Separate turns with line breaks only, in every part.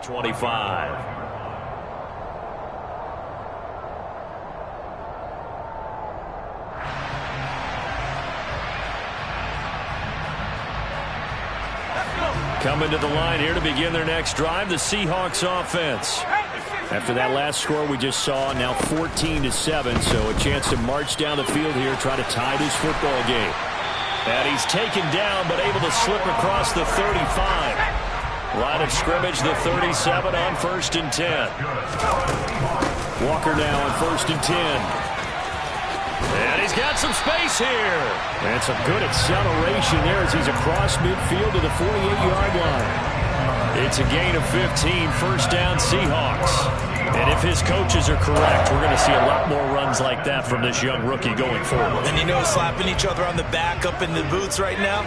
25. Coming to the line here to begin their next drive, the Seahawks offense. After that last score we just saw, now 14-7, so a chance to march down the field here, try to tie this football game. And he's taken down, but able to slip across the 35. Line of scrimmage, the 37 on 1st and 10. Walker now on 1st and 10. And he's got some space here. And some good acceleration there as he's across midfield to the 48-yard line. It's a gain of 15, 1st down Seahawks. And if his coaches are correct, we're going to see a lot more runs like that from this young rookie going forward.
And you know, slapping each other on the back up in the boots right now?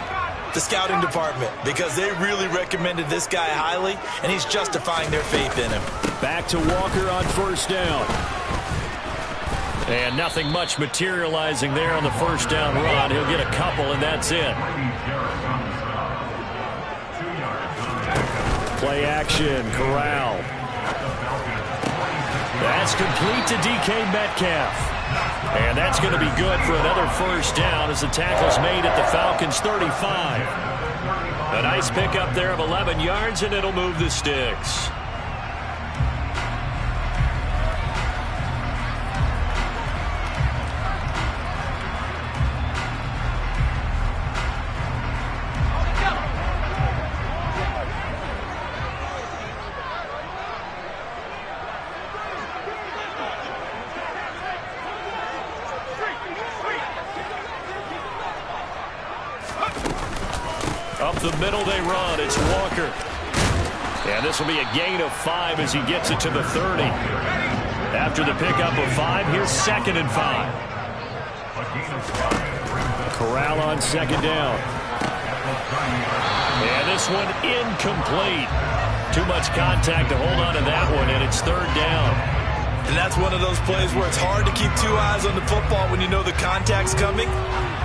The scouting department, because they really recommended this guy highly, and he's justifying their faith in him.
Back to Walker on 1st down. And nothing much materializing there on the 1st down run. He'll get a couple, and that's it. Play action, Corral. That's complete to DK Metcalf. And that's going to be good for another 1st down as the tackle's made at the Falcons' 35. A nice pickup there of 11 yards, and it'll move the sticks. Up the middle they run. It's Walker. And this will be a gain of 5 as he gets it to the 30. After the pickup of 5, here's 2nd and 5. Corral on 2nd down. And this one incomplete. Too much contact to hold on to that one, and it's 3rd down.
And that's one of those plays where it's hard to keep 2 eyes on the football when you know the contact's coming,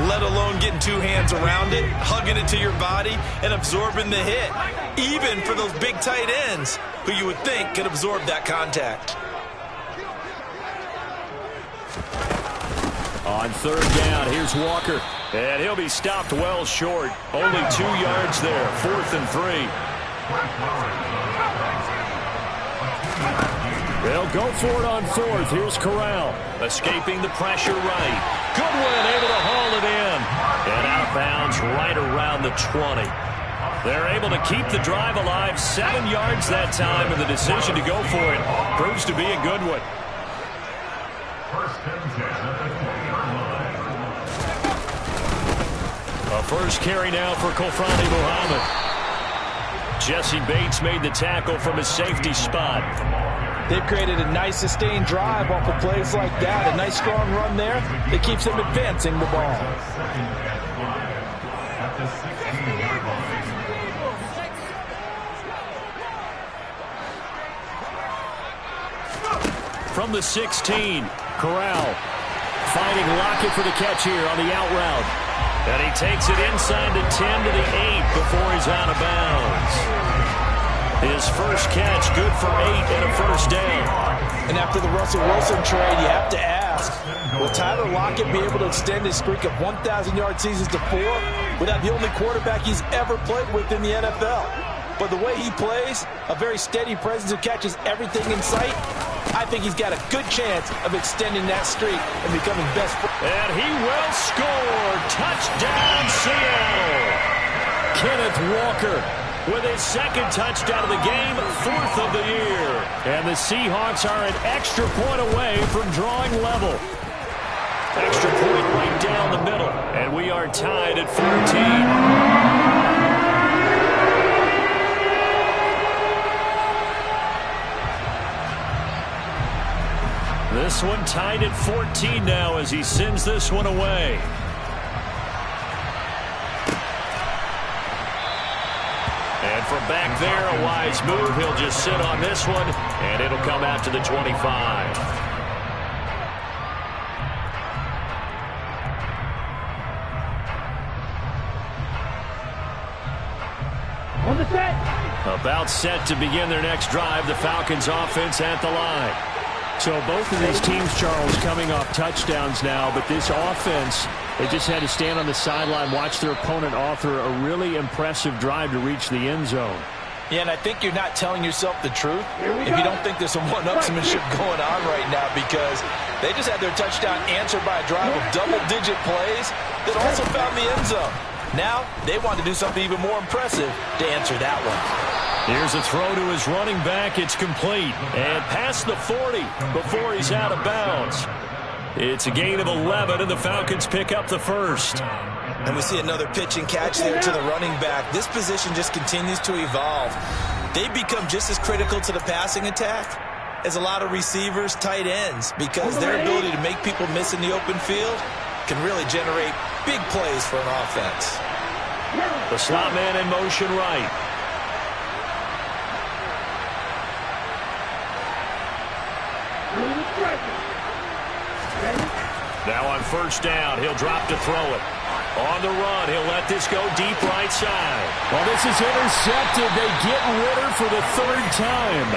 let alone getting 2 hands around it, hugging it to your body, and absorbing the hit, even for those big tight ends who you would think could absorb that contact.
On 3rd down, here's Walker. And he'll be stopped well short. Only 2 yards there, 4th and 3. They'll go for it on 4th. Here's Corral. Escaping the pressure right. Goodwin able to haul it in. And out of bounds right around the 20. They're able to keep the drive alive. 7 yards that time, and the decision to go for it proves to be a good one. A first carry now for Kofrani Muhammad. Jesse Bates made the tackle from his safety spot.
They've created a nice sustained drive off of plays like that. A nice strong run there that keeps them advancing the ball.
From the 16, Corral fighting Lockett for the catch here on the out route. And he takes it inside the 10 to the 8 before he's out of bounds. His first catch, good for 8 and a 1st down.
And after the Russell Wilson trade, you have to ask, will Tyler Lockett be able to extend his streak of 1,000-yard seasons to 4 without the only quarterback he's ever played with in the NFL? But the way he plays, a very steady presence who catches everything in sight, I think he's got a good chance of extending that streak and becoming best.
And he will score. Touchdown, Seattle. Kenneth Walker with his 2nd touchdown of the game, 4th of the year. And the Seahawks are an extra point away from drawing level. Extra point right down the middle. And we are tied at 14. This one tied at 14 now as he sends this one away. And from back there, a wise move. He'll just sit on this one, and it'll come out to the 25.
On the set.
About set to begin their next drive. The Falcons offense at the line. So both of these teams, Charles, coming off touchdowns now, but this offense, they just had to stand on the sideline, watch their opponent author a really impressive drive to reach the end zone.
Yeah, and I think you're not telling yourself the truth if you don't think there's some one-upsmanship going on right now, because they just had their touchdown answered by a drive of double-digit plays that also found the end zone. Now they want to do something even more impressive to answer that one.
Here's a throw to his running back. It's complete. And past the 40 before he's out of bounds. It's a gain of 11, and the Falcons pick up the first.
And we see another pitch and catch there to the running back. This position just continues to evolve. They become just as critical to the passing attack as a lot of receivers, tight ends, because their ability to make people miss in the open field can really generate big plays for an offense.
The slot man in motion right. Now on first down, he'll drop to throw it. On the run, he'll let this go deep right side. Well, this is intercepted. They get Ritter for the third time.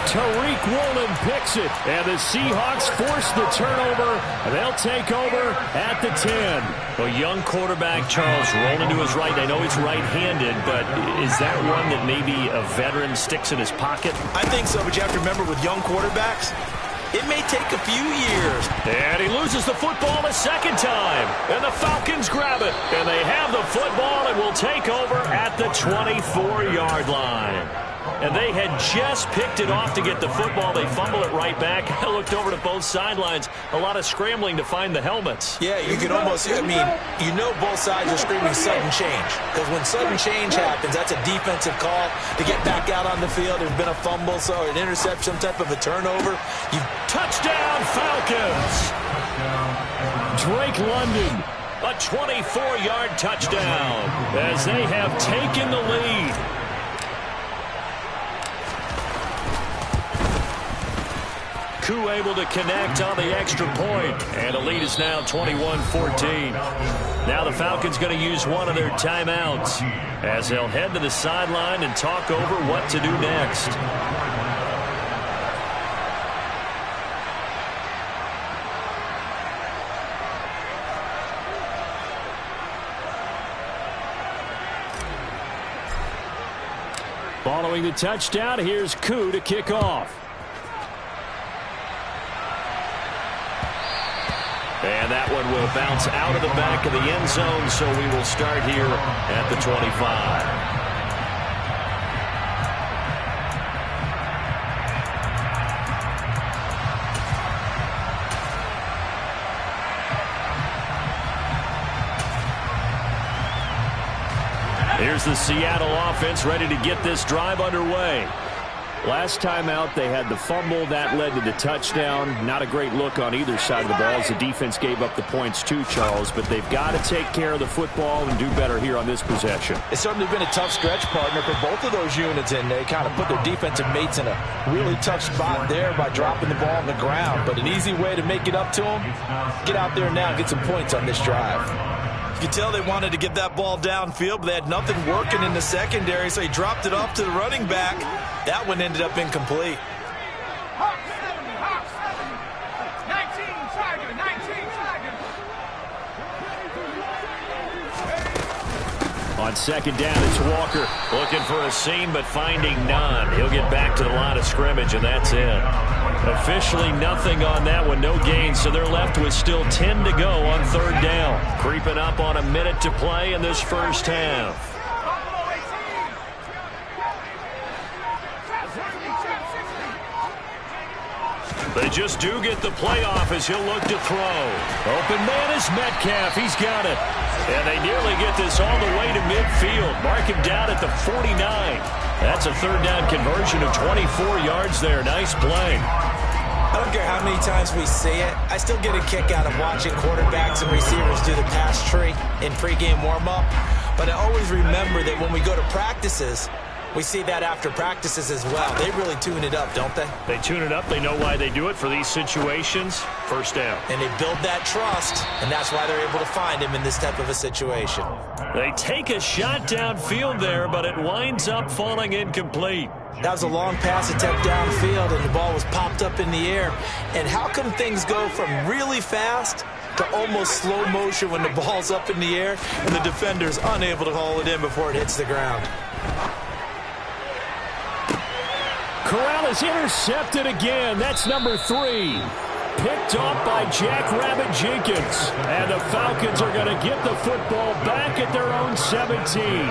Tariq Woolen picks it, and the Seahawks force the turnover. They'll take over at the 10. A young quarterback, Charles, rolling to his right. I know he's right-handed, but is that one that maybe a veteran sticks in his pocket?
I think so, but you have to remember with young quarterbacks, it may take a few years.
And he loses the football a second time. And the Falcons grab it. And they have the football and will take over at the 24-yard line. And they had just picked it off to get the football. They fumble it right back. I looked over to both sidelines. A lot of scrambling to find the helmets.
Yeah, you can almost, I mean, you know both sides are screaming sudden change. Because when sudden change happens, that's a defensive call to get back out on the field. There's been a fumble, so an interception, some type of a turnover.
Touchdown, Falcons! Drake London, a 24-yard touchdown as they have taken the lead. Koo able to connect on the extra point, and the lead is now 21-14. Now the Falcons going to use one of their timeouts as they'll head to the sideline and talk over what to do next. Following the touchdown, here's Koo to kick off. And that one will bounce out of the back of the end zone, so we will start here at the 25. Here's the Seattle offense ready to get this drive underway. Last time out, they had the fumble. That led to the touchdown. Not a great look on either side of the ball as the defense gave up the points too, Charles. But they've got to take care of the football and do better here on this possession.
It's certainly been a tough stretch, partner, for both of those units, and they kind of put their defensive mates in a really tough spot there by dropping the ball on the ground. But an easy way to make it up to them, get out there now and get some points on this drive. You could tell they wanted to get that ball downfield, but they had nothing working in the secondary, so he dropped it off to the running back. That one ended up incomplete.
On second down, it's Walker looking for a seam, but finding none. He'll get back to the line of scrimmage, and that's it. Officially nothing on that one, no gain, so they're left with still 10 to go on third down. Creeping up on a minute to play in this first half. They just do get the playoff as he'll look to throw. Open man is Metcalf. He's got it. And they nearly get this all the way to midfield. Mark him down at the 49. That's a third down conversion of 24 yards there. Nice play.
I don't care how many times we see it. I still get a kick out of watching quarterbacks and receivers do the pass tree in pregame warm-up. But I always remember that when we go to practices, We see that after practices as well. They really tune it up, don't they?
They tune it up. They know why they do it for these situations. First down.
And they build that trust, and that's why they're able to find him in this type of a situation.
They take a shot downfield there, but it winds up falling incomplete.
That was a long pass attempt downfield, and the ball was popped up in the air. And how come things go from really fast to almost slow motion when the ball's up in the air and the defender's unable to haul it in before it hits the ground?
Corral is intercepted again. That's number 3. Picked off by Jack Rabbit Jenkins. And the Falcons are going to get the football back at their own 17.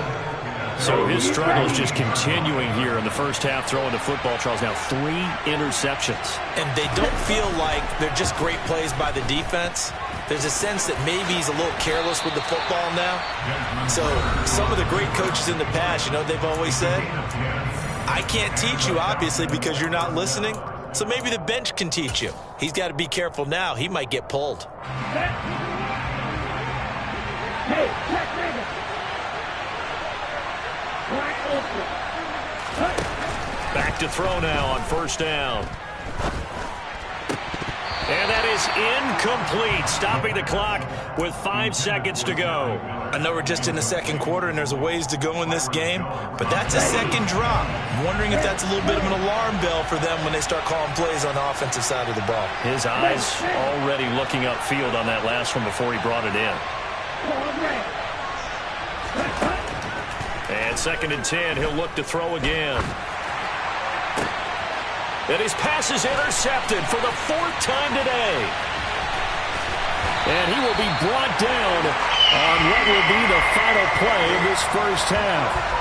So his struggle is just continuing here in the first half, throwing the football. Charles, now 3 interceptions.
And they don't feel like they're just great plays by the defense. There's a sense that maybe he's a little careless with the football now. So some of the great coaches in the past, you know, they've always said, I can't teach you, obviously, because you're not listening. So maybe the bench can teach you. He's got to be careful now. He might get pulled.
Back to throw now on first down. And that is incomplete, stopping the clock with 5 seconds to go.
I know we're just in the second quarter and there's a ways to go in this game, but that's a second drop. I'm wondering if that's a little bit of an alarm bell for them when they start calling plays on the offensive side of the ball.
His eyes already looking upfield on that last one before he brought it in. And 2nd and 10, he'll look to throw again. And his pass is intercepted for the 4th time today. And he will be brought down on what will be the final play of this first half.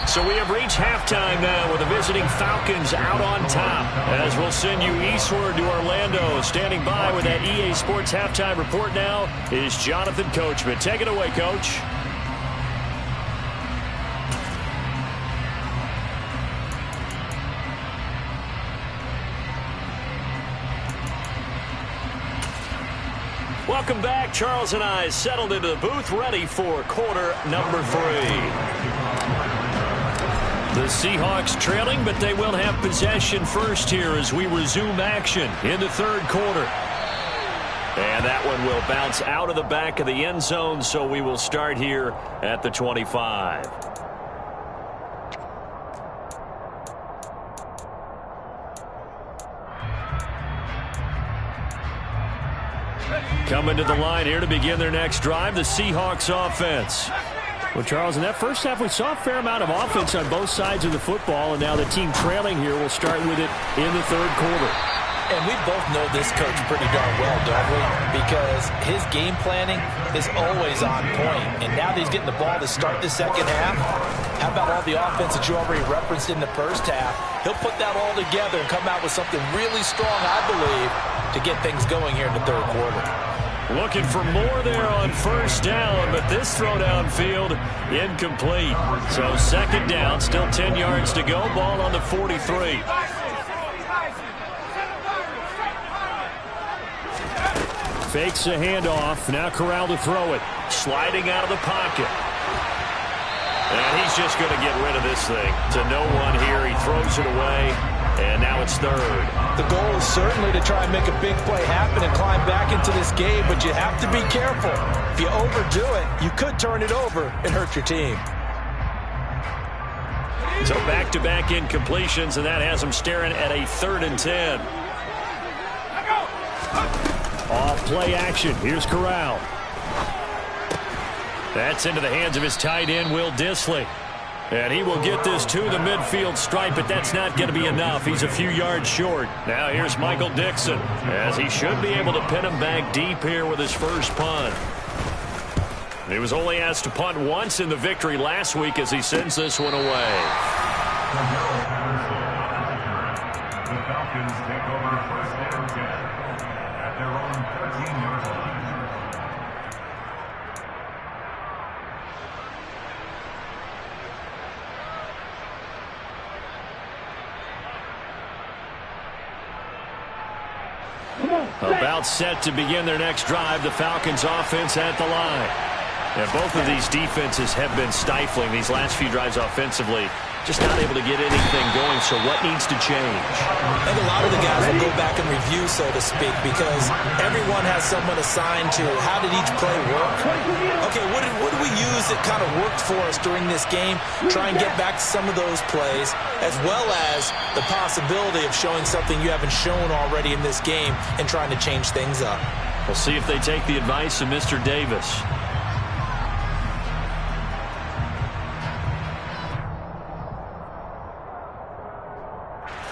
So we have reached halftime now with the visiting Falcons out on top. As we'll send you eastward to Orlando. Standing by with that EA Sports halftime report now is Jonathan Coachman. Take it away, Coach. Welcome back. Charles and I settled into the booth, ready for quarter number 3. The Seahawks trailing, but they will have possession first here as we resume action in the 3rd quarter. And that one will bounce out of the back of the end zone, so we will start here at the 25. Coming to the line here to begin their next drive, the Seahawks offense. Well, Charles, in that first half, we saw a fair amount of offense on both sides of the football, and now the team trailing here will start with it in the 3rd quarter.
And we both know this coach pretty darn well, don't we? Because his game planning is always on point. And now that he's getting the ball to start the second half, how about all the offense that you already referenced in the first half? He'll put that all together and come out with something really strong, I believe, to get things going here in the 3rd quarter.
Looking for more there on first down, but this throw downfield incomplete. So 2nd down, still 10 yards to go. Ball on the 43. Fakes a handoff. Now Corral to throw it. Sliding out of the pocket. And he's just going to get rid of this thing. To no one here. He throws it away. And now it's 3rd.
The goal is certainly to try and make a big play happen and climb back into this game, but you have to be careful. If you overdo it, you could turn it over and hurt your team.
So back-to-back incompletions, and that has them staring at a 3rd and 10. Off play action. Here's Corral. That's into the hands of his tight end, Will Dissly. And he will get this to the midfield stripe, but that's not going to be enough. He's a few yards short. Now here's Michael Dixon, as he should be able to pin him back deep here with his first punt. He was only asked to punt once in the victory last week as he sends this one away.
The Falcons take over first and 10 at their own 13-yard line.
Come on.
About set to begin their next drive. The Falcons offense at the line. And both of these defenses have been stifling these last few drives offensively. Just not able to get anything going, so what needs to change?
I think a lot of the guys will go back and review, so to speak, because everyone has someone assigned to how did each play work. Okay, what did we use that kind of worked for us during this game? Try and get back to some of those plays, as well as the possibility of showing something you haven't shown already in this game and trying to change things up.
We'll see if they take the advice of Mr. Davis.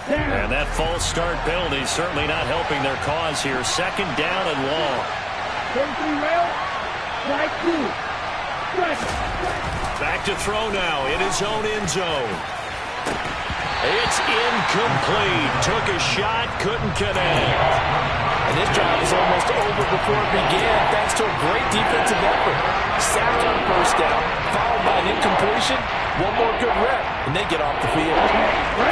And that false start penalty certainly not helping their cause here. Second down and long. Back to throw now in his own end zone. It's incomplete. Took a shot, couldn't connect.
And this drive was almost over before it began, thanks to a great defensive effort. Sack on first down, followed by an incompletion. One more good rep, and they get off the field.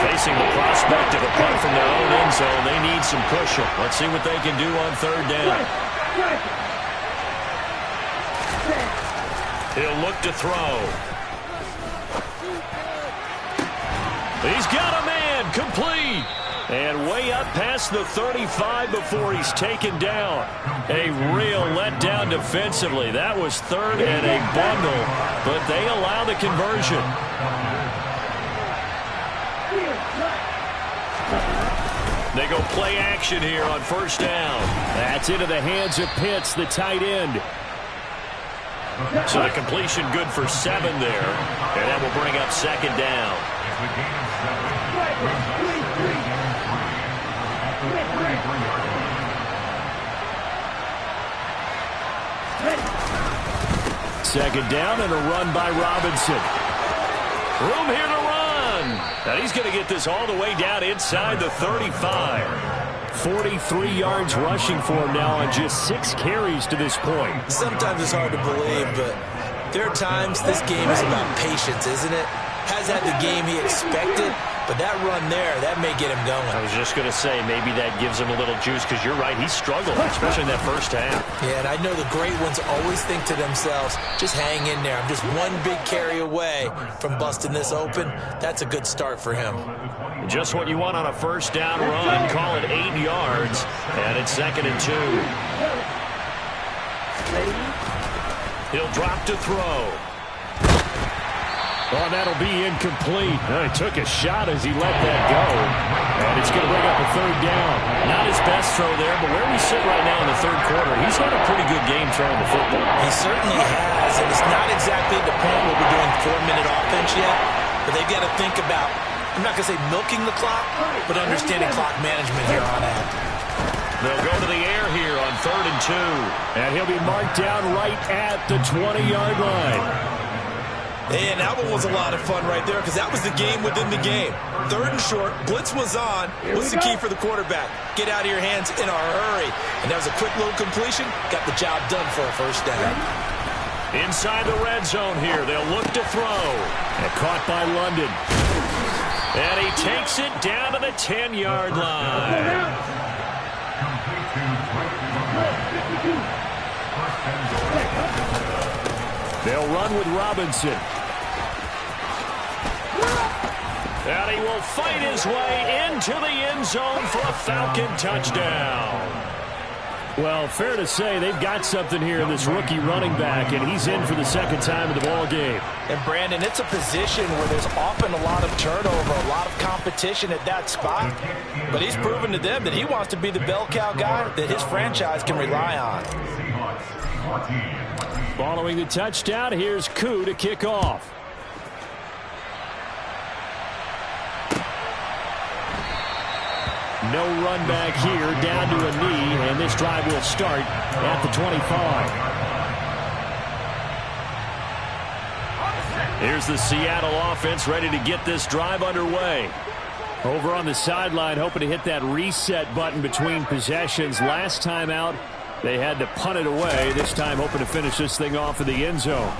Facing the prospect of a punt from their own end zone, they need some cushion. Let's see what they can do on third down. He'll look to throw. He's got a man, complete. And way up past the 35 before he's taken down. A real letdown defensively. That was third and a bundle, but they allow the conversion. They go play action here on first down. That's into the hands of Pitts, the tight end. So the completion good for 7 there, and that will bring up second down. Second down and a run by Robinson. Room here to run. And he's going to get this all the way down inside the 35. 43 yards rushing for him now on just 6 carries to this point.
Sometimes it's hard to believe, but there are times this game is about patience, isn't it? Has had the game he expected, but that run there, that may get him going.
I was just going to say, maybe that gives him a little juice, because you're right, he struggled, especially in that first half.
Yeah, and I know the great ones always think to themselves, just hang in there. I'm just one big carry away from busting this open. That's a good start for him.
Just what you want on a first down run. Call it 8 yards, and it's 2nd and 2. He'll drop to throw. Oh, that'll be incomplete. He took a shot as he let that go. And it's going to bring up a third down. Not his best throw there, but where we sit right now in the third quarter, he's had a pretty good game throwing the football.
He certainly has, and it's not exactly at the point where we're doing 4-minute offense yet, but they've got to think about, I'm not going to say milking the clock, but understanding clock management here on out.
They'll go to the air here on 3rd and 2. And he'll be marked down right at the 20-yard line.
And that one was a lot of fun right there, because that was the game within the game. 3rd and short, blitz was on. What's the key for the quarterback? Get out of your hands in a hurry. And that was a quick little completion. Got the job done for a first down.
Inside the red zone here, they'll look to throw. And caught by London. And he takes it down to the 10-yard line. They'll run with Robinson. And he will fight his way into the end zone for a Falcon touchdown. Well, fair to say they've got something here in this rookie running back, and he's in for the second time in the ball game.
And, Brandon, it's a position where there's often a lot of turnover, a lot of competition at that spot. But he's proven to them that he wants to be the bell cow guy that his franchise can rely on.
Following the touchdown, here's Koo to kick off. No run back here, down to a knee, and this drive will start at the 25. Here's the Seattle offense ready to get this drive underway. Over on the sideline, hoping to hit that reset button between possessions. Last time out, they had to punt it away. This time hoping to finish this thing off in the end zone.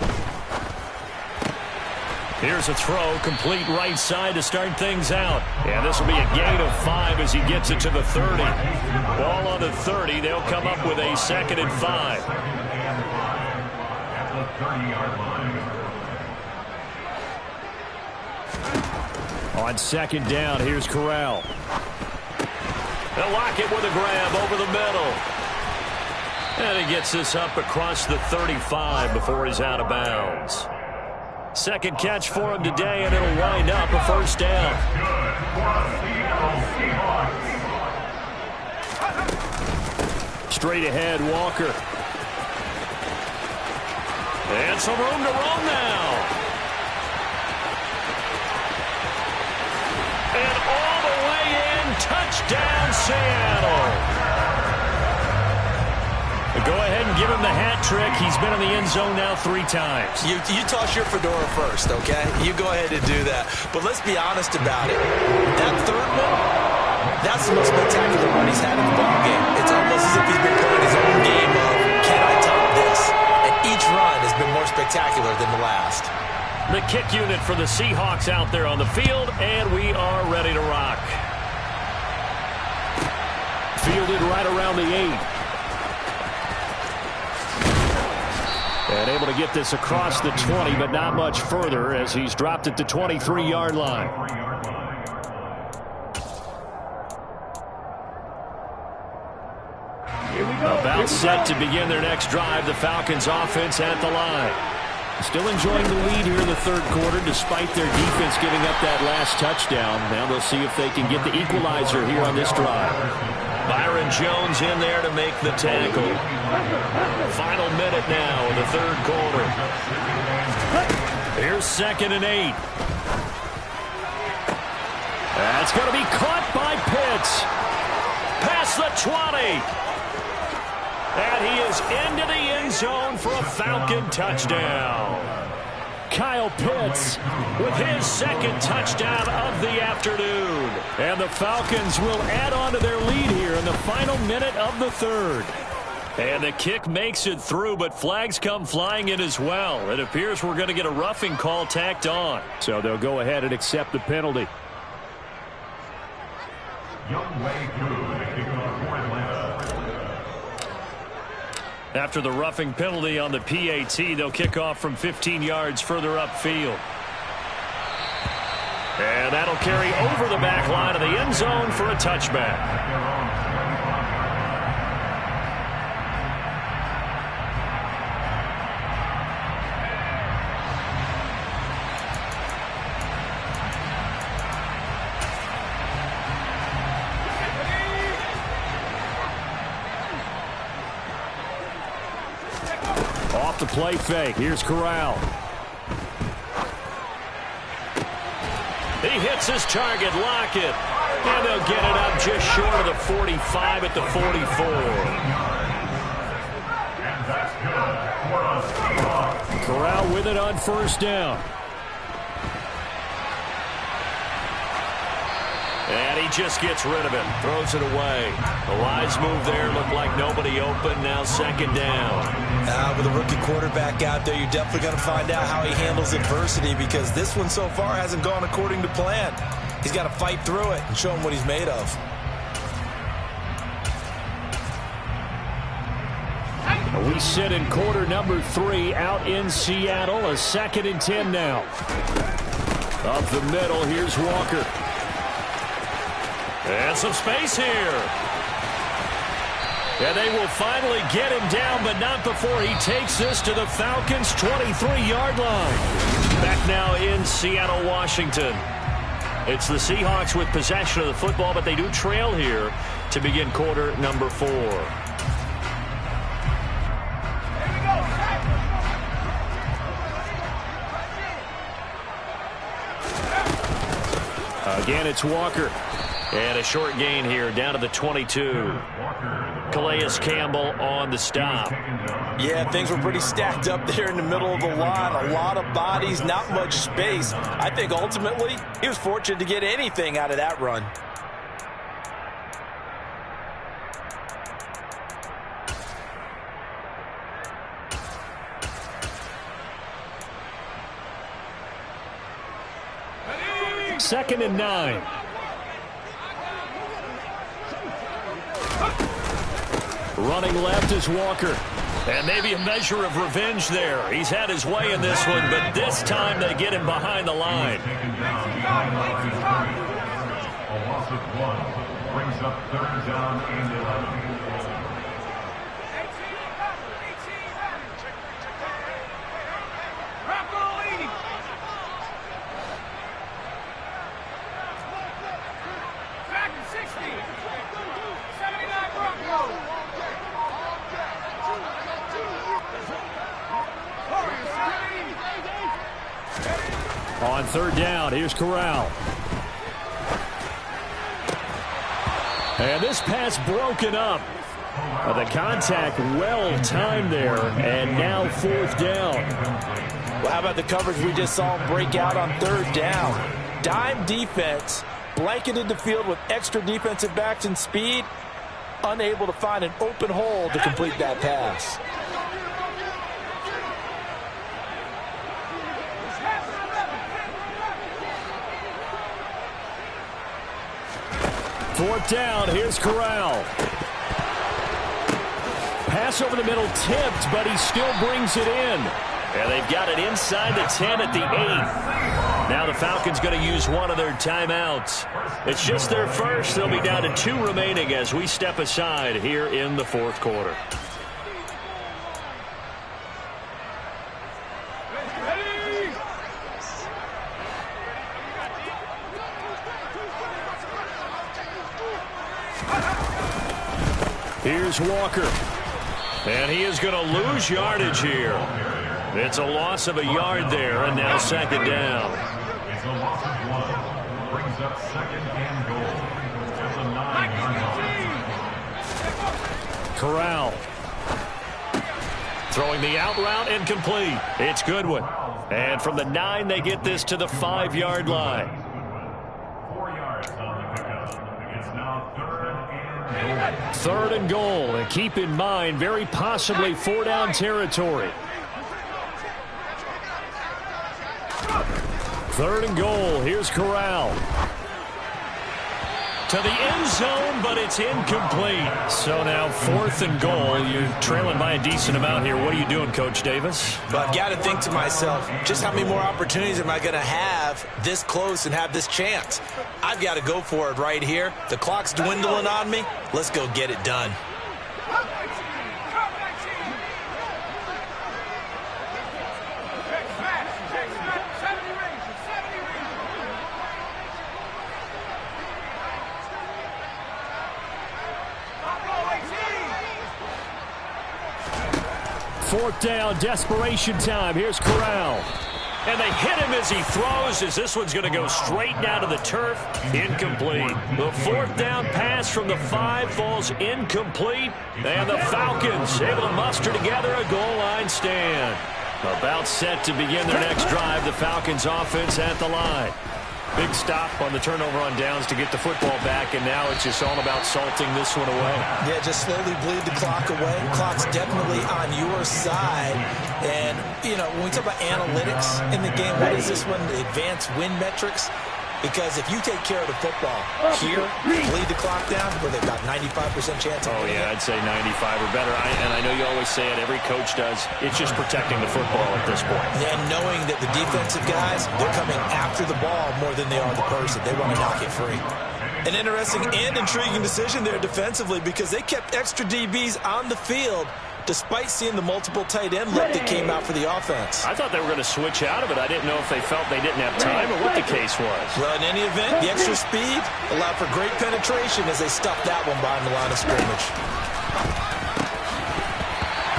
Here's a throw, complete right side to start things out. And this will be a gain of 5 as he gets it to the 30. Ball on the 30. They'll come up with a 2nd and 5.
At the 30-yard line.
On 2nd down, here's Corral. They'll lock it with a grab over the middle. And he gets this up across the 35 before he's out of bounds. 2nd catch for him today, and it'll wind up a 1st down. Straight ahead, Walker. And some room to roam now. And all the way in, touchdown Seattle. Go ahead and give him the hat trick. He's been in the end zone now 3 times.
You toss your fedora first, okay? You go ahead and do that. But let's be honest about it. That 3rd one, that's the most spectacular run he's had in the ball game. It's almost as if he's been playing his own game of, can I top this? And each run has been more spectacular than the last.
The kick unit for the Seahawks out there on the field, and we are ready to rock. Fielded right around the 8. And able to get this across the 20, but not much further as he's dropped it to 23-yard line. About set to begin their next drive. The Falcons offense at the line. Still enjoying the lead here in the 3rd quarter despite their defense giving up that last touchdown. Now they'll see if they can get the equalizer here on this drive. Byron Jones in there to make the tackle. Final minute now of the 3rd quarter. Here's 2nd and 8. That's going to be caught by Pitts. Past the 20. And he is into the end zone for a Falcon touchdown. Kyle Pitts with his 2nd touchdown of the afternoon. And the Falcons will add on to their lead here in the final minute of the 3rd. And the kick makes it through, but flags come flying in as well. It appears we're going to get a roughing call tacked on. So they'll go ahead and accept the penalty. After the roughing penalty on the PAT, they'll kick off from 15 yards further upfield. And that'll carry over the back line of the end zone for a touchback. Off the play fake. Here's Corral. He hits his target, Lockett. And they'll get it up just short of the 45 at the 44. Corral with it on 1st down. And he just gets rid of it. Throws it away. The wise move there. Looked like nobody open. Now 2nd down.
With a rookie quarterback out there, you're definitely going to find out how he handles adversity because this one so far hasn't gone according to plan. He's got to fight through it and show him what he's made of.
We sit in quarter number 3 out in Seattle. A 2nd and 10 now. Up the middle, here's Walker. And some space here. And they will finally get him down, but not before he takes this to the Falcons' 23-yard line. Back now in Seattle, Washington. It's the Seahawks with possession of the football, but they do trail here to begin quarter number 4. Again, it's Walker. And a short gain here down to the 22. Calais Campbell on the stop.
Yeah, things were pretty stacked up there in the middle of the line. A lot of bodies, not much space. I think ultimately he was fortunate to get anything out of that run.
2nd and 9. Running left is Walker. And maybe a measure of revenge there. He's had his way in this one, but this time they get him behind the line.
A loss of 1 brings up 3rd down and 11.
On 3rd down, here's Corral. And this pass broken up. The contact well timed there, and now 4th down.
Well, how about the coverage we just saw him break out on 3rd down? Dime defense, blanketed the field with extra defensive backs and speed, unable to find an open hole to complete that pass.
Fourth down, here's Corral. Pass over the middle tipped, but he still brings it in. And they've got it inside the 10 at the 8. Now the Falcons going to use one of their timeouts. It's just their first. They'll be down to 2 remaining as we step aside here in the 4th quarter. Here's Walker. And he is going to lose yardage here. It's a loss of a yard there, and now 2nd down.
It's a loss of 1. Brings up 2nd and goal. That's a 9-yard line.
Corral. Throwing the out route, incomplete. It's Goodwin. And from the 9, they get this to the 5-yard line.
4 yards on the pickup. It's now 3rd and goal.
3rd and goal, and keep in mind, very possibly 4-down territory. 3rd and goal, here's Corral. To the end zone, but it's incomplete. So now 4th and goal. You're trailing by a decent amount here. What are you doing, Coach Davis?
But I've got to think to myself, just how many more opportunities am I going to have this close and have this chance? I've got to go for it right here. The clock's dwindling on me. Let's go get it done.
Fourth down, desperation time. Here's Corral. And they hit him as he throws, as this one's going to go straight down to the turf. Incomplete. The 4th down pass from the 5 falls incomplete. And the Falcons able to muster together a goal line stand. About set to begin their next drive. The Falcons offense at the line. Big stop on the turnover on downs to get the football back, and now it's just all about salting this one away.
Yeah, just slowly bleed the clock away. Clock's definitely on your side. And, you know, when we talk about analytics in the game, what is this one? The advanced win metrics? Because if you take care of the football here, bleed the clock down, where they've got 95% chance of winning.
I'd say 95 or better. And I know you always say it, every coach does. It's just protecting the football at this point.
And knowing that the defensive guys, they're coming after the ball more than they are the person. They want to knock it free. An interesting and intriguing decision there defensively, because they kept extra DBs on the field despite seeing the multiple tight end look that came out for the offense.
I thought they were going to switch out of it. I didn't know if they felt they didn't have time or what the case was.
Well, in any event, the extra speed allowed for great penetration as they stuffed that one behind the line of scrimmage.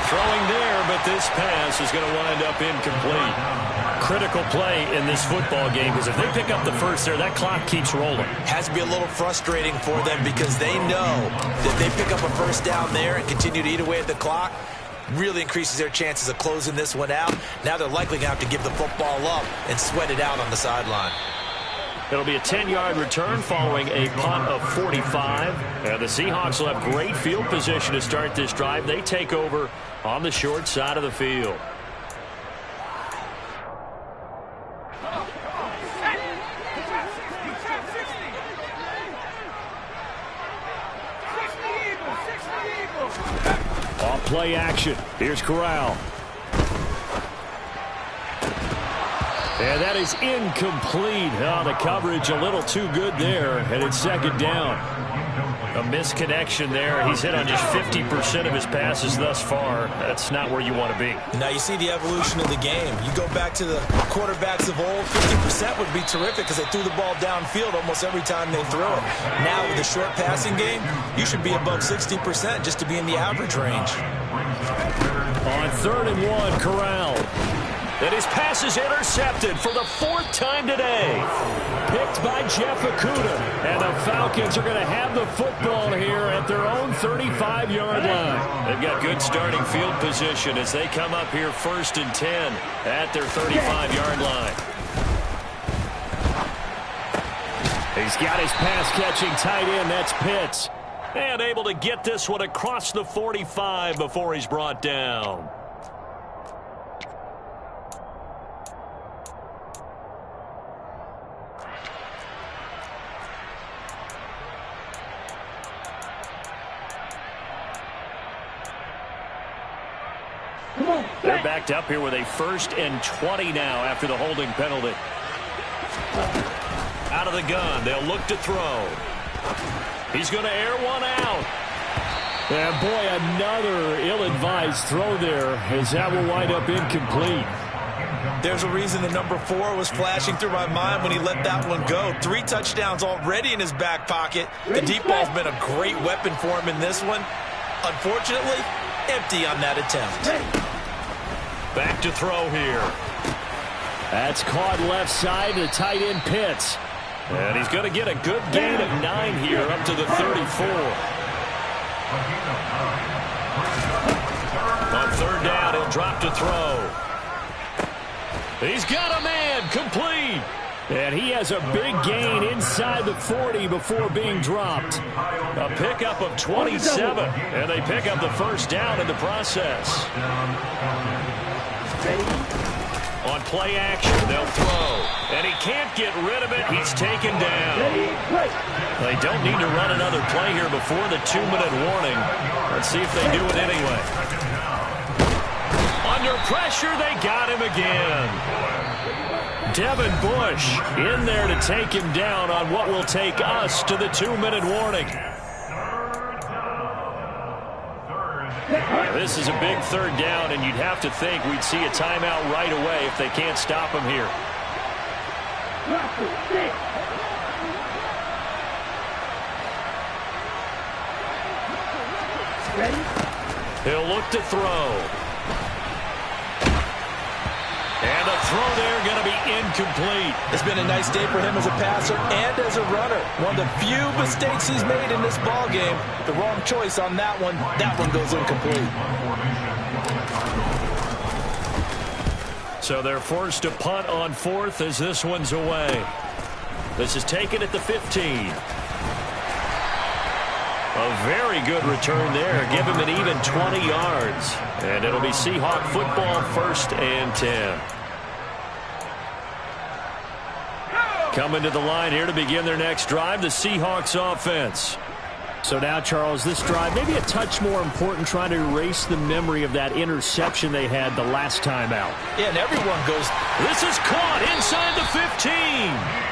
Throwing there, but this pass is going to wind up incomplete. Critical play in this football game, because if they pick up the first there, that clock keeps rolling.
Has to be a little frustrating for them, because they know that they pick up a first down there and continue to eat away at the clock, really increases their chances of closing this one out. Now they're likely going to have to give the football up and sweat it out on the sideline.
It'll be a 10-yard return following a punt of 45. And the Seahawks will have great field position to start this drive. They take over on the short side of the field. Off play action. Here's Corral. And that is incomplete. Oh, the coverage a little too good there, and it's second down. A misconnection there. He's hit on just 50% of his passes thus far. That's not where you want to be.
Now you see the evolution of the game. You go back to the quarterbacks of old, 50% would be terrific because they threw the ball downfield almost every time they threw it. Now with the short passing game, you should be above 60% just to be in the average range.
On 3rd and 1, Corral. And his pass is intercepted for the 4th time today. Picked by Jeff Okudah. And the Falcons are going to have the football here at their own 35-yard line. They've got good starting field position as they come up here 1st and 10 at their 35-yard line. He's got his pass-catching tight end. That's Pitts. And able to get this one across the 45 before he's brought down. They're backed up here with a 1st and 20 now after the holding penalty. Out of the gun. They'll look to throw. He's going to air one out. And boy, another ill-advised throw there as that will wind up incomplete.
There's a reason the number 4 was flashing through my mind when he let that one go. 3 touchdowns already in his back pocket. The deep ball's been a great weapon for him in this one. Unfortunately, empty on that attempt.
Back to throw here. That's caught left side to tight end Pitts. And he's going to get a good gain of 9 here up to the 34. On 3rd down, he'll drop to throw. He's got a man, complete. And he has a big gain inside the 40 before being dropped. A pickup of 27, and they pick up the 1st down in the process. On play action, they'll throw. And he can't get rid of it. He's taken down. They don't need to run another play here before the 2-minute warning. Let's see if they do it anyway. Under pressure, they got him again. Devin Bush in there to take him down on what will take us to the 2-minute warning. This is a big 3rd down, and you'd have to think we'd see a timeout right away if they can't stop him here. He'll look to throw. And the throw there going to be incomplete.
It's been a nice day for him as a passer and as a runner. One of the few mistakes he's made in this ball game. The wrong choice on that one. That one goes incomplete.
So they're forced to punt on 4th as this one's away. This is taken at the 15. A very good return there. Give him an even 20 yards. And it'll be Seahawk football 1st and 10. Coming to the line here to begin their next drive, the Seahawks offense. So now, Charles, this drive maybe a touch more important, trying to erase the memory of that interception they had the last time out.
Yeah, and everyone goes.
This is caught inside the 15.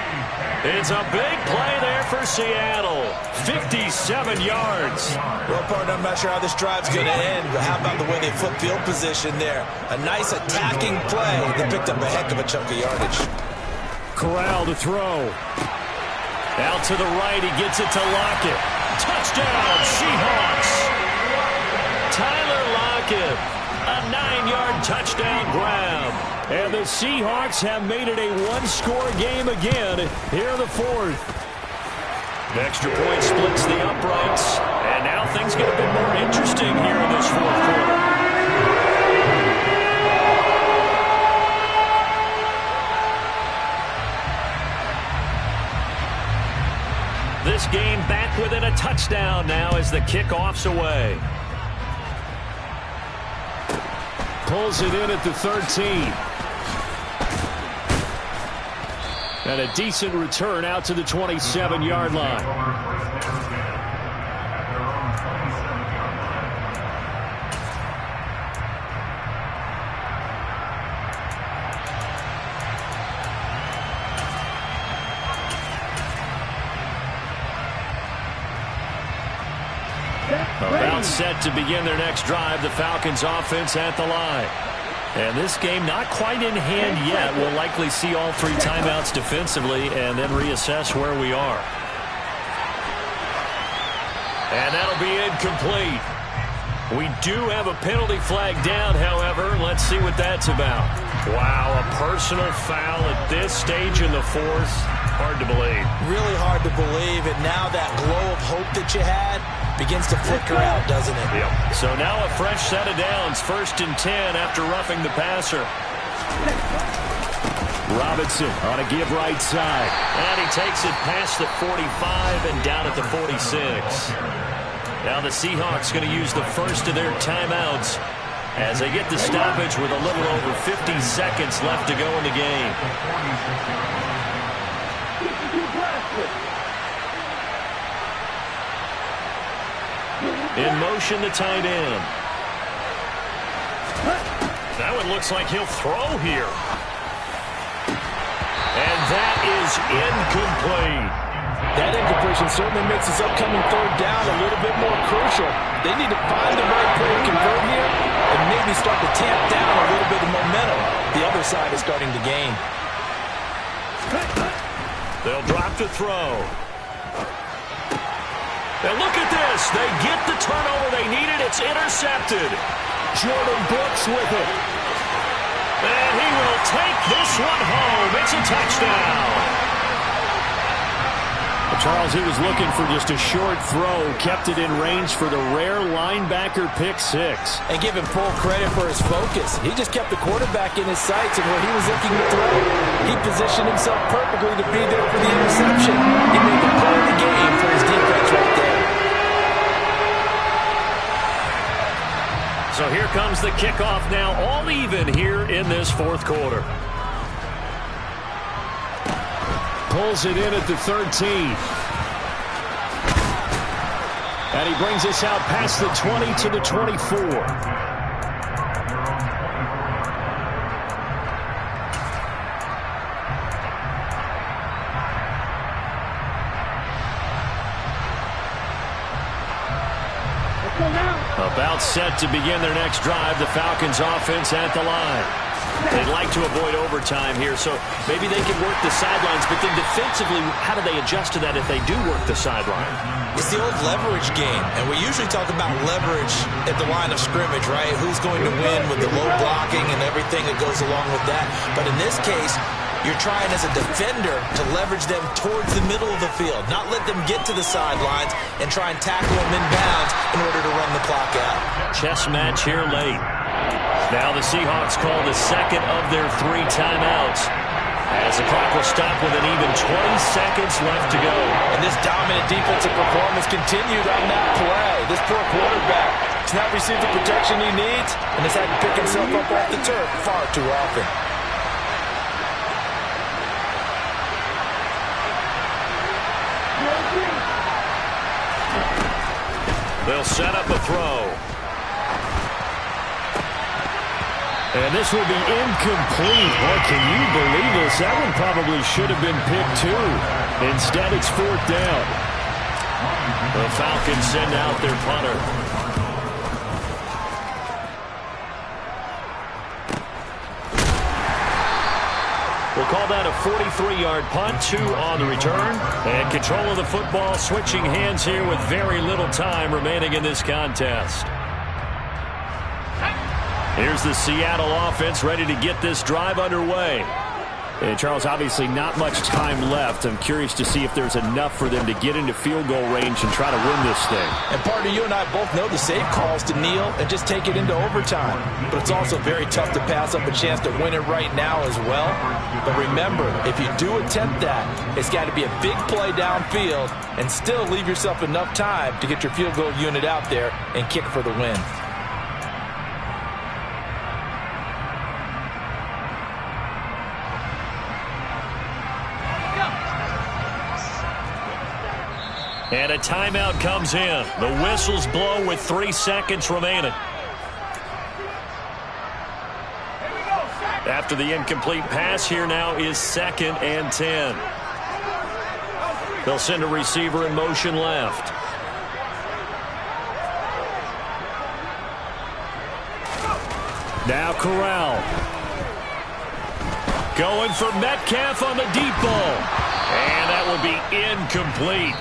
It's a big play there for Seattle. 57 yards.
Well, partner, I'm not sure how this drive's going to end, but how about the way they flip field position there? A nice attacking play that picked up a heck of a chunk of yardage.
Corral to throw. Out to the right, he gets it to Lockett. Touchdown, Seahawks. Tyler Lockett, a 9-yard touchdown grab. And the Seahawks have made it a 1-score game again here in the 4th. The extra point splits the uprights. And now things get a bit more interesting here in this 4th quarter. This game back within a touchdown now as the kickoff's away. Pulls it in at the 13. And a decent return out to the 27-yard line. About set to begin their next drive, the Falcons offense at the line. And this game not quite in hand yet. We'll likely see all 3 timeouts defensively and then reassess where we are. And that'll be incomplete. We do have a penalty flag down, however. Let's see what that's about. Wow, a personal foul at this stage in the 4th. Hard to believe.
Really hard to believe, and now that glow of hope that you had begins to flicker out, doesn't it?
Yep. So now a fresh set of downs, 1st and 10 after roughing the passer. Robinson on a give right side. And he takes it past the 45 and down at the 46. Now the Seahawks going to use the first of their timeouts as they get the stoppage with a little over 50 seconds left to go in the game. In motion, the tight end. That one looks like he'll throw here. And that is incomplete.
That incompletion certainly makes this upcoming 3rd down a little bit more crucial. They need to find the right play to convert here and maybe start to tamp down a little bit of momentum. The other side is starting to gain.
They'll drop to throw. And look at this. They get the turnover they needed. It's intercepted.
Jordan Brooks with it.
And he will take this one home. It's a touchdown. Charles, he was looking for just a short throw, kept it in range for the rare linebacker pick 6.
And give him full credit for his focus. He just kept the quarterback in his sights and where he was looking to throw. He positioned himself perfectly to be there for the interception. He made the play of the game for his defense right there.
So here comes the kickoff now, all even here in this 4th quarter. Pulls it in at the 13. And he brings us out past the 20 to the 24. About set to begin their next drive, the Falcons offense at the line. They'd like to avoid overtime here, so maybe they can work the sidelines, but then defensively, how do they adjust to that if they do work the sideline?
It's the old leverage game, and we usually talk about leverage at the line of scrimmage, right? Who's going to win with the low blocking and everything that goes along with that. But in this case, you're trying as a defender to leverage them towards the middle of the field, not let them get to the sidelines and try and tackle them inbounds in order to run the clock out.
Chess match here late. Now the Seahawks call the 2nd of their 3 timeouts as the clock will stop with an even 20 seconds left to go.
And this dominant defensive performance continued on that play. This poor quarterback has not received the protection he needs and has had to pick himself up off the turf far too often.
They'll set up a throw. And this will be incomplete. Boy, can you believe this? That one probably should have been picked too. Instead, it's 4th down. The Falcons send out their punter. We'll call that a 43-yard punt, 2 on the return. And control of the football, switching hands here with very little time remaining in this contest. Here's the Seattle offense ready to get this drive underway. And, Charles, obviously not much time left. I'm curious to see if there's enough for them to get into field goal range and try to win this thing.
And, partner, you and I both know the safe calls to kneel and just take it into overtime. But it's also very tough to pass up a chance to win it right now as well. But remember, if you do attempt that, it's got to be a big play downfield and still leave yourself enough time to get your field goal unit out there and kick for the win.
And a timeout comes in. The whistles blow with 3 seconds remaining. After the incomplete pass, here now is 2nd and 10. They'll send a receiver in motion left. Now Corral. Going for Metcalf on the deep ball. And that will be incomplete.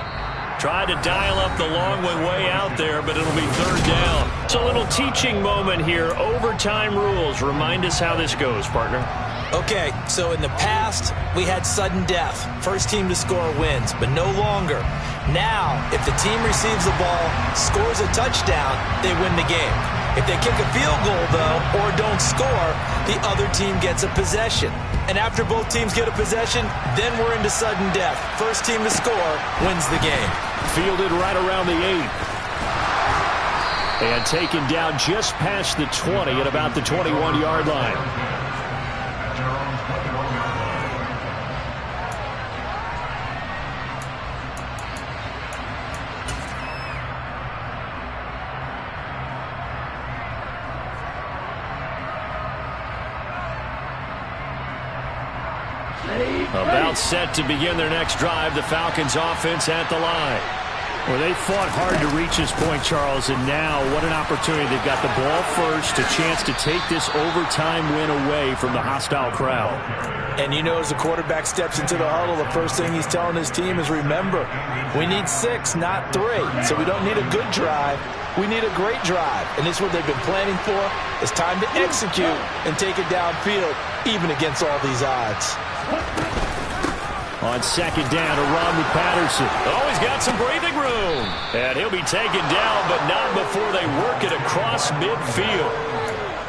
Tried to dial up the long one way out there, but it'll be third down. It's a little teaching moment here. Overtime rules. Remind us how this goes, partner.
Okay, so in the past, we had sudden death. First team to score wins, but no longer. Now, if the team receives the ball, scores a touchdown, they win the game. If they kick a field goal, though, or don't score, the other team gets a possession. And after both teams get a possession, then we're into sudden death. First team to score wins the game.
Fielded right around the 8. And taken down just past the 20 at about the 21-yard line. About set to begin their next drive. The Falcons offense at the line. Well, they fought hard to reach this point, Charles, and now what an opportunity. They've got the ball first, a chance to take this overtime win away from the hostile crowd.
And you know, as the quarterback steps into the huddle, the first thing he's telling his team is, remember, we need 6, not 3. So we don't need a good drive. We need a great drive. And this is what they've been planning for. It's time to execute and take it downfield, even against all these odds.
On second down, to Rodney Patterson. Oh, he's got some breathing room. And he'll be taken down, but not before they work it across midfield.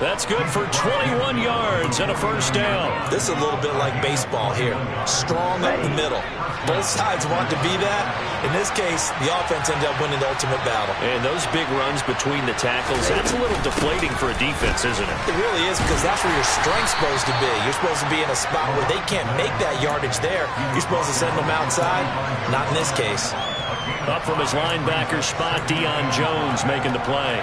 That's good for 21 yards and a first down.
This is a little bit like baseball here. Strong up the middle. Both sides want to be that. In this case, the offense ended up winning the ultimate battle.
And those big runs between the tackles, that's a little deflating for a defense, isn't it?
It really is, because that's where your strength's supposed to be. You're supposed to be in a spot where they can't make that yardage there. You're supposed to send them outside. Not in this case.
Up from his linebacker spot, Deion Jones making the play.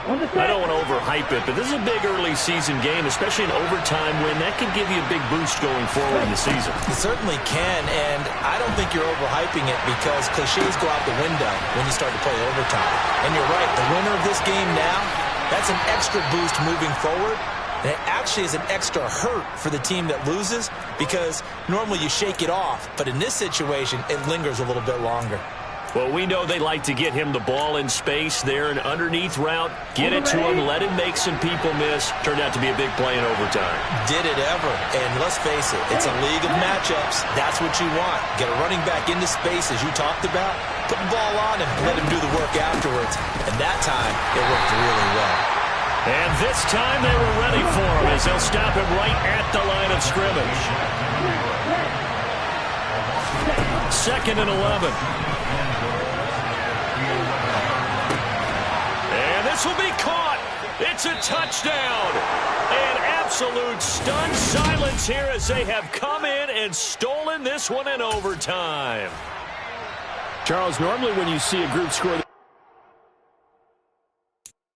I don't want to overhype it, but this is a big early season game, especially an overtime win. That can give you a big boost going forward in the season.
It certainly can, and I don't think you're overhyping it, because cliches go out the window when you start to play overtime. And you're right, the winner of this game now, that's an extra boost moving forward. And it actually is an extra hurt for the team that loses, because normally you shake it off, but in this situation, it lingers a little bit longer.
Well, we know they like to get him the ball in space there, an underneath route, get it to him, let him make some people miss. Turned out to be a big play in overtime.
Did it ever. And let's face it, it's a league of matchups. That's what you want. Get a running back into space, as you talked about, put the ball on him, let him do the work afterwards. And that time, it worked really well.
And this time they were ready for him, as they'll stop him right at the line of scrimmage. 2nd and 11. This will be caught. It's a touchdown. An absolute stunned silence here as they have come in and stolen this one in overtime. Charles, normally when you see a group score